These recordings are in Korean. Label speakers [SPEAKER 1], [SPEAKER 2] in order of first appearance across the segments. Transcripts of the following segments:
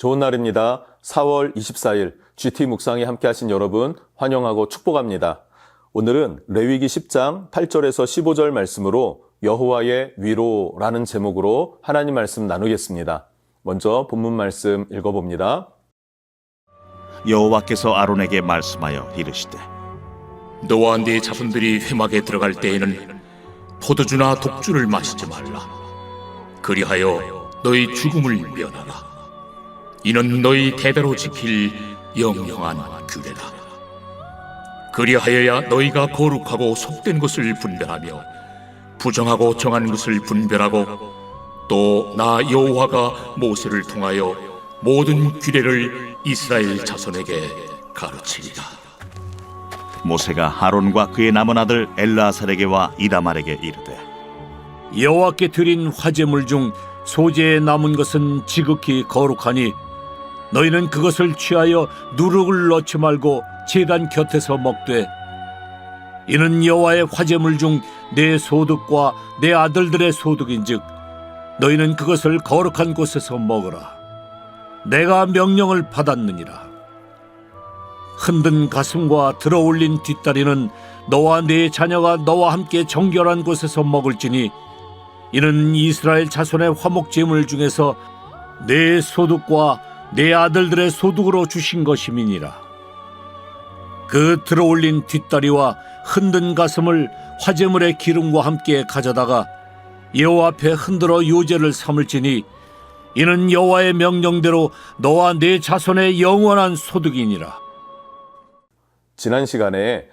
[SPEAKER 1] 좋은 날입니다. 4월 24일 GT 묵상에 함께 하신 여러분 환영하고 축복합니다. 오늘은 레위기 10장 8절에서 15절 말씀으로 여호와의 위로라는 제목으로 하나님 말씀 나누겠습니다. 먼저 본문 말씀 읽어봅니다.
[SPEAKER 2] 여호와께서 아론에게 말씀하여 이르시되
[SPEAKER 3] 너와 네 자손들이 회막에 들어갈 때에는 포도주나 독주를 마시지 말라. 그리하여 너희 죽음을 면하라. 이는 너희 대대로 지킬 영영한 규례라. 그리하여야 너희가 거룩하고 속된 것을 분별하며 부정하고 정한 것을 분별하고 또 나 여호와가 모세를 통하여 모든 규례를 이스라엘 자손에게 가르치리라.
[SPEAKER 2] 모세가 아론과 그의 남은 아들 엘르아살에게와 이다말에게 이르되
[SPEAKER 4] 여호와께 드린 화제물 중 소재에 남은 것은 지극히 거룩하니 너희는 그것을 취하여 누룩을 넣지 말고 제단 곁에서 먹되 이는 여호와의 화제물 중 내 소득과 내 아들들의 소득인즉 너희는 그것을 거룩한 곳에서 먹으라. 내가 명령을 받았느니라. 흔든 가슴과 들어올린 뒷다리는 너와 네 자녀가 너와 함께 정결한 곳에서 먹을지니 이는 이스라엘 자손의 화목제물 중에서 내 소득과 내 아들들의 소득으로 주신 것임이니라. 그 들어올린 뒷다리와 흔든 가슴을 화제물의 기름과 함께 가져다가 여호와 앞에 흔들어 요제를 삼을지니 이는 여호와의 명령대로 너와 네 자손의 영원한 소득이니라.
[SPEAKER 1] 지난 시간에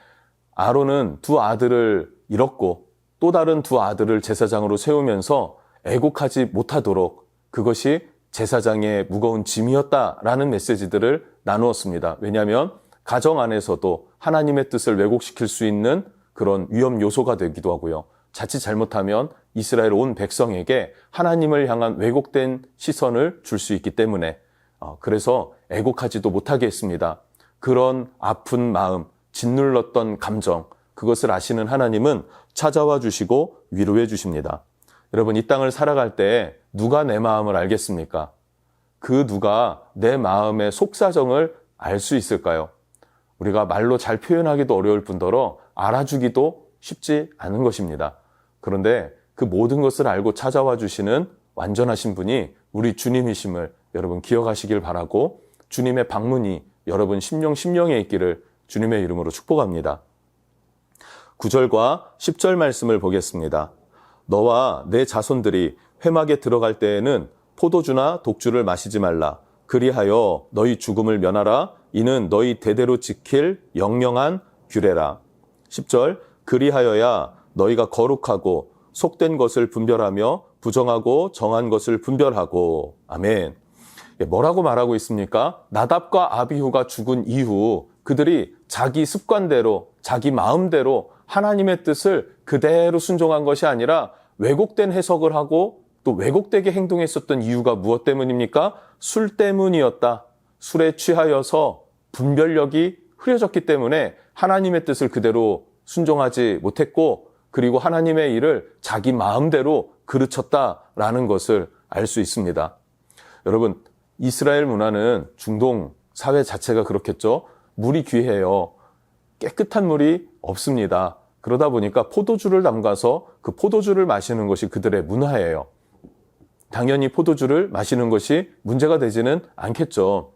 [SPEAKER 1] 아론은 두 아들을 잃었고 또 다른 두 아들을 제사장으로 세우면서 애곡하지 못하도록 그것이 제사장의 무거운 짐이었다라는 메시지들을 나누었습니다. 왜냐하면 가정 안에서도 하나님의 뜻을 왜곡시킬 수 있는 그런 위험 요소가 되기도 하고요. 자칫 잘못하면 이스라엘 온 백성에게 하나님을 향한 왜곡된 시선을 줄 수 있기 때문에 그래서 애곡하지도 못하게 했습니다. 그런 아픈 마음, 짓눌렀던 감정, 그것을 아시는 하나님은 찾아와 주시고 위로해 주십니다. 여러분, 이 땅을 살아갈 때 누가 내 마음을 알겠습니까? 그 누가 내 마음의 속사정을 알 수 있을까요? 우리가 말로 잘 표현하기도 어려울 뿐더러 알아주기도 쉽지 않은 것입니다. 그런데 그 모든 것을 알고 찾아와 주시는 완전하신 분이 우리 주님이심을 여러분 기억하시길 바라고 주님의 방문이 여러분 심령에 있기를 주님의 이름으로 축복합니다. 9절과 10절 말씀을 보겠습니다. 너와 내 자손들이 회막에 들어갈 때에는 포도주나 독주를 마시지 말라. 그리하여 너희 죽음을 면하라. 이는 너희 대대로 지킬 영영한 규례라. 10절 그리하여야 너희가 거룩하고 속된 것을 분별하며 부정하고 정한 것을 분별하고. 아멘. 뭐라고 말하고 있습니까? 나답과 아비후가 죽은 이후 그들이 자기 습관대로 자기 마음대로 하나님의 뜻을 그대로 순종한 것이 아니라 왜곡된 해석을 하고 또 왜곡되게 행동했었던 이유가 무엇 때문입니까? 술 때문이었다. 술에 취하여서 분별력이 흐려졌기 때문에 하나님의 뜻을 그대로 순종하지 못했고 그리고 하나님의 일을 자기 마음대로 그르쳤다라는 것을 알 수 있습니다. 여러분, 이스라엘 문화는 중동 사회 자체가 그렇겠죠. 물이 귀해요. 깨끗한 물이 없습니다. 그러다 보니까 포도주를 담가서 그 포도주를 마시는 것이 그들의 문화예요. 당연히 포도주를 마시는 것이 문제가 되지는 않겠죠.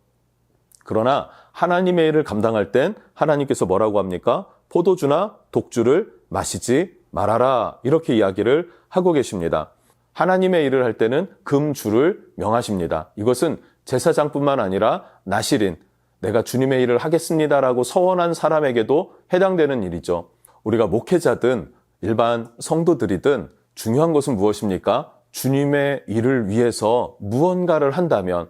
[SPEAKER 1] 그러나 하나님의 일을 감당할 땐 하나님께서 뭐라고 합니까? 포도주나 독주를 마시지 말아라. 이렇게 이야기를 하고 계십니다. 하나님의 일을 할 때는 금주를 명하십니다. 이것은 제사장뿐만 아니라 나실인, 내가 주님의 일을 하겠습니다라고 서원한 사람에게도 해당되는 일이죠. 우리가 목회자든 일반 성도들이든 중요한 것은 무엇입니까? 주님의 일을 위해서 무언가를 한다면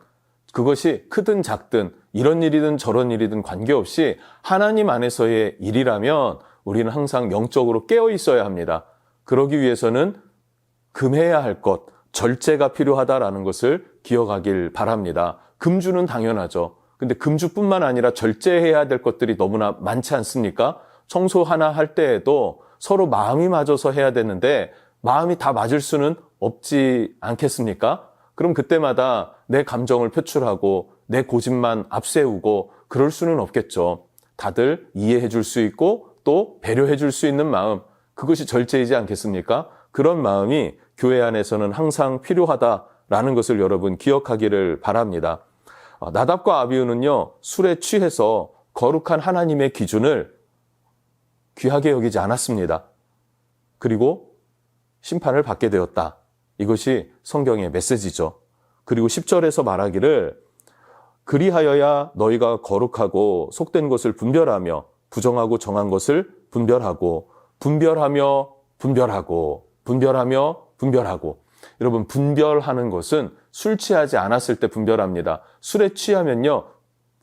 [SPEAKER 1] 그것이 크든 작든 이런 일이든 저런 일이든 관계없이 하나님 안에서의 일이라면 우리는 항상 영적으로 깨어 있어야 합니다. 그러기 위해서는 금해야 할 것, 절제가 필요하다라는 것을 기억하길 바랍니다. 금주는 당연하죠. 근데 금주뿐만 아니라 절제해야 될 것들이 너무나 많지 않습니까? 청소 하나 할 때에도 서로 마음이 맞아서 해야 되는데 마음이 다 맞을 수는 없지 않겠습니까? 그럼 그때마다 내 감정을 표출하고 내 고집만 앞세우고 그럴 수는 없겠죠. 다들 이해해 줄 수 있고 또 배려해 줄 수 있는 마음, 그것이 절제이지 않겠습니까? 그런 마음이 교회 안에서는 항상 필요하다라는 것을 여러분 기억하기를 바랍니다. 나답과 아비후는요, 술에 취해서 거룩한 하나님의 기준을 귀하게 여기지 않았습니다. 그리고 심판을 받게 되었다. 이것이 성경의 메시지죠. 그리고 10절에서 말하기를 그리하여야 너희가 거룩하고 속된 것을 분별하며 부정하고 정한 것을 분별하고 분별하며 분별하고 분별하며 분별하고. 여러분, 분별하는 것은 술 취하지 않았을 때 분별합니다. 술에 취하면요,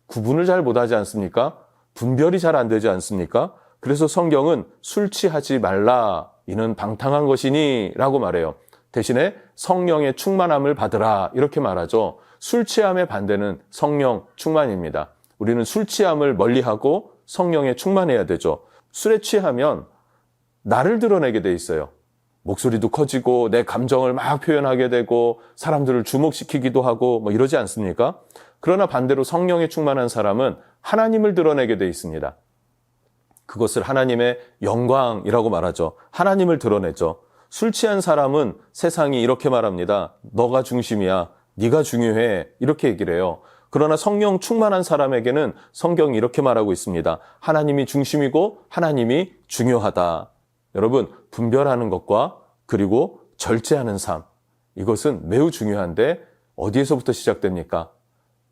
[SPEAKER 1] 구분을 잘 못하지 않습니까? 분별이 잘 안 되지 않습니까? 그래서 성경은 술 취하지 말라, 이는 방탕한 것이니 라고 말해요. 대신에 성령의 충만함을 받으라, 이렇게 말하죠. 술 취함의 반대는 성령 충만입니다. 우리는 술 취함을 멀리하고 성령에 충만해야 되죠. 술에 취하면 나를 드러내게 돼 있어요. 목소리도 커지고 내 감정을 막 표현하게 되고 사람들을 주목시키기도 하고 뭐 이러지 않습니까? 그러나 반대로 성령에 충만한 사람은 하나님을 드러내게 돼 있습니다. 그것을 하나님의 영광이라고 말하죠. 하나님을 드러내죠. 술 취한 사람은 세상이 이렇게 말합니다. 너가 중심이야. 네가 중요해. 이렇게 얘기를 해요. 그러나 성령 충만한 사람에게는 성경이 이렇게 말하고 있습니다. 하나님이 중심이고 하나님이 중요하다. 여러분, 분별하는 것과 그리고 절제하는 삶, 이것은 매우 중요한데 어디에서부터 시작됩니까?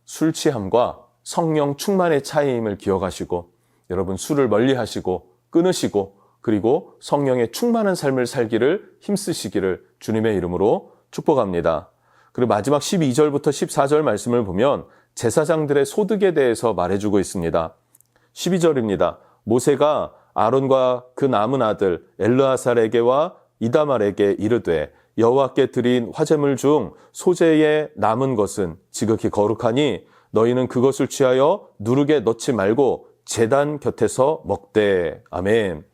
[SPEAKER 1] 술 취함과 성령 충만의 차이임을 기억하시고 여러분, 술을 멀리하시고 끊으시고 그리고 성령의 충만한 삶을 살기를 힘쓰시기를 주님의 이름으로 축복합니다. 그리고 마지막 12절부터 14절 말씀을 보면 제사장들의 소득에 대해서 말해주고 있습니다. 12절입니다. 모세가 아론과 그 남은 아들 엘르아살에게와 이다말에게 이르되 여호와께 드린 화제물 중 소재에 남은 것은 지극히 거룩하니 너희는 그것을 취하여 누룩에 넣지 말고 제단 곁에서 먹되. 아멘.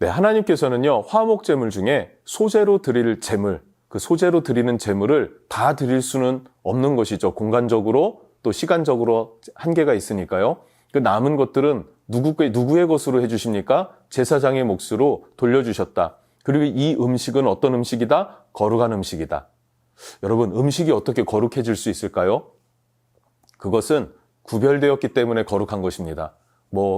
[SPEAKER 1] 네, 하나님께서는요, 화목제물 중에 소재로 드릴 제물, 그 소재로 드리는 제물을 다 드릴 수는 없는 것이죠. 공간적으로 또 시간적으로 한계가 있으니까요. 그 남은 것들은 누구의 것으로 해주십니까? 제사장의 몫으로 돌려주셨다. 그리고 이 음식은 어떤 음식이다? 거룩한 음식이다. 여러분, 음식이 어떻게 거룩해질 수 있을까요? 그것은 구별되었기 때문에 거룩한 것입니다.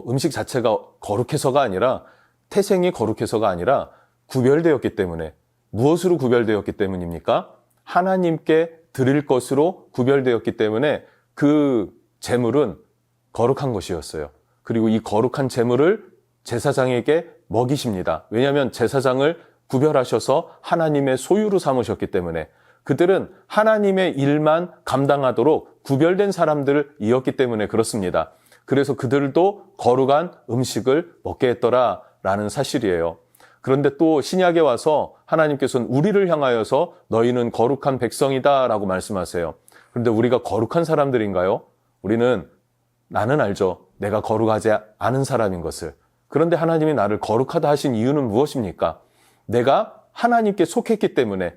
[SPEAKER 1] 음식 자체가 거룩해서가 아니라, 태생이 거룩해서가 아니라 구별되었기 때문에. 무엇으로 구별되었기 때문입니까? 하나님께 드릴 것으로 구별되었기 때문에 그 제물은 거룩한 것이었어요. 그리고 이 거룩한 제물을 제사장에게 먹이십니다. 왜냐하면 제사장을 구별하셔서 하나님의 소유로 삼으셨기 때문에 그들은 하나님의 일만 감당하도록 구별된 사람들이었기 때문에 그렇습니다. 그래서 그들도 거룩한 음식을 먹게 했더라라는 사실이에요. 그런데 또 신약에 와서 하나님께서는 우리를 향하여서 너희는 거룩한 백성이다라고 말씀하세요. 그런데 우리가 거룩한 사람들인가요? 나는 알죠. 내가 거룩하지 않은 사람인 것을. 그런데 하나님이 나를 거룩하다 하신 이유는 무엇입니까? 내가 하나님께 속했기 때문에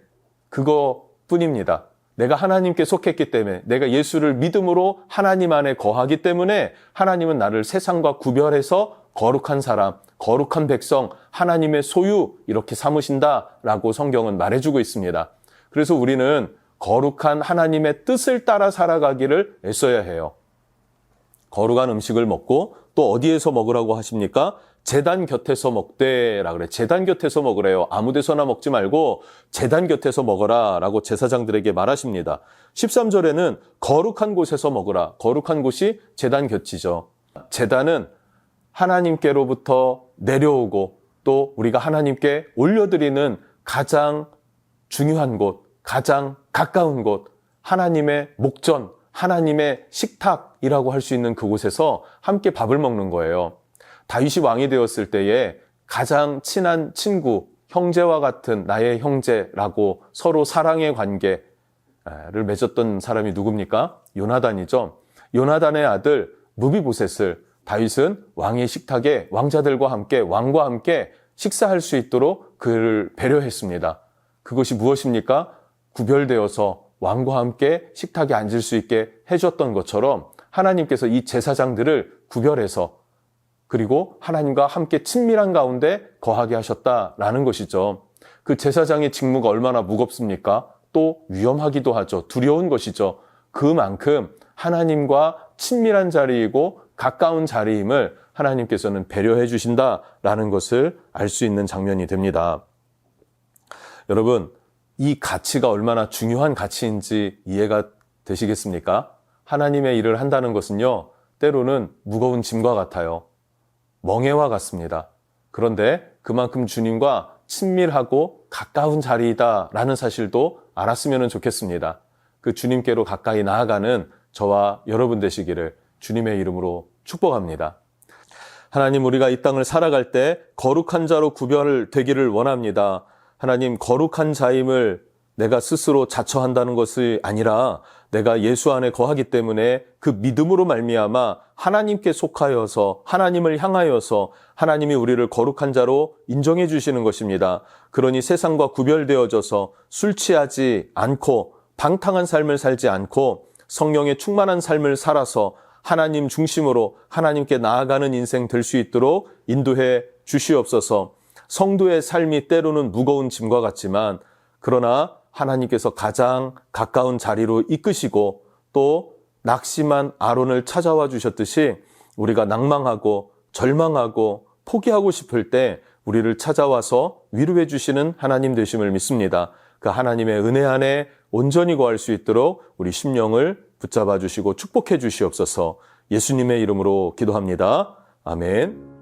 [SPEAKER 1] 그것뿐입니다. 내가 하나님께 속했기 때문에, 내가 예수를 믿음으로 하나님 안에 거하기 때문에 하나님은 나를 세상과 구별해서 거룩한 사람, 거룩한 백성, 하나님의 소유 이렇게 삼으신다라고 성경은 말해주고 있습니다. 그래서 우리는 거룩한 하나님의 뜻을 따라 살아가기를 애써야 해요. 거룩한 음식을 먹고 또 어디에서 먹으라고 하십니까? 제단 곁에서 먹되라 그래. 제단 곁에서 먹으래요. 아무 데서나 먹지 말고 제단 곁에서 먹어라 라고 제사장들에게 말하십니다. 13절에는 거룩한 곳에서 먹으라. 거룩한 곳이 제단 곁이죠. 제단은 하나님께로부터 내려오고 또 우리가 하나님께 올려드리는 가장 중요한 곳, 가장 가까운 곳, 하나님의 목전, 하나님의 식탁이라고 할 수 있는 그곳에서 함께 밥을 먹는 거예요. 다윗이 왕이 되었을 때에 가장 친한 친구, 형제와 같은 나의 형제라고 서로 사랑의 관계를 맺었던 사람이 누굽니까? 요나단이죠. 요나단의 아들 무비보셋을 다윗은 왕의 식탁에 왕자들과 함께, 왕과 함께 식사할 수 있도록 그를 배려했습니다. 그것이 무엇입니까? 구별되어서 왕과 함께 식탁에 앉을 수 있게 해줬던 것처럼 하나님께서 이 제사장들을 구별해서 그리고 하나님과 함께 친밀한 가운데 거하게 하셨다라는 것이죠. 그 제사장의 직무가 얼마나 무겁습니까? 또 위험하기도 하죠. 두려운 것이죠. 그만큼 하나님과 친밀한 자리이고 가까운 자리임을 하나님께서는 배려해 주신다라는 것을 알 수 있는 장면이 됩니다. 여러분, 이 가치가 얼마나 중요한 가치인지 이해가 되시겠습니까? 하나님의 일을 한다는 것은요, 때로는 무거운 짐과 같아요. 멍에와 같습니다. 그런데 그만큼 주님과 친밀하고 가까운 자리이다라는 사실도 알았으면 좋겠습니다. 그 주님께로 가까이 나아가는 저와 여러분 되시기를 주님의 이름으로 축복합니다. 하나님, 우리가 이 땅을 살아갈 때 거룩한 자로 구별되기를 원합니다. 하나님, 거룩한 자임을 내가 스스로 자처한다는 것이 아니라 내가 예수 안에 거하기 때문에 그 믿음으로 말미암아 하나님께 속하여서 하나님을 향하여서 하나님이 우리를 거룩한 자로 인정해 주시는 것입니다. 그러니 세상과 구별되어져서 술 취하지 않고 방탕한 삶을 살지 않고 성령에 충만한 삶을 살아서 하나님 중심으로 하나님께 나아가는 인생 될 수 있도록 인도해 주시옵소서. 성도의 삶이 때로는 무거운 짐과 같지만 그러나 하나님께서 가장 가까운 자리로 이끄시고 또 낙심한 아론을 찾아와 주셨듯이 우리가 낭망하고 절망하고 포기하고 싶을 때 우리를 찾아와서 위로해 주시는 하나님 되심을 믿습니다. 그 하나님의 은혜 안에 온전히 거할 수 있도록 우리 심령을 붙잡아 주시고 축복해 주시옵소서. 예수님의 이름으로 기도합니다. 아멘.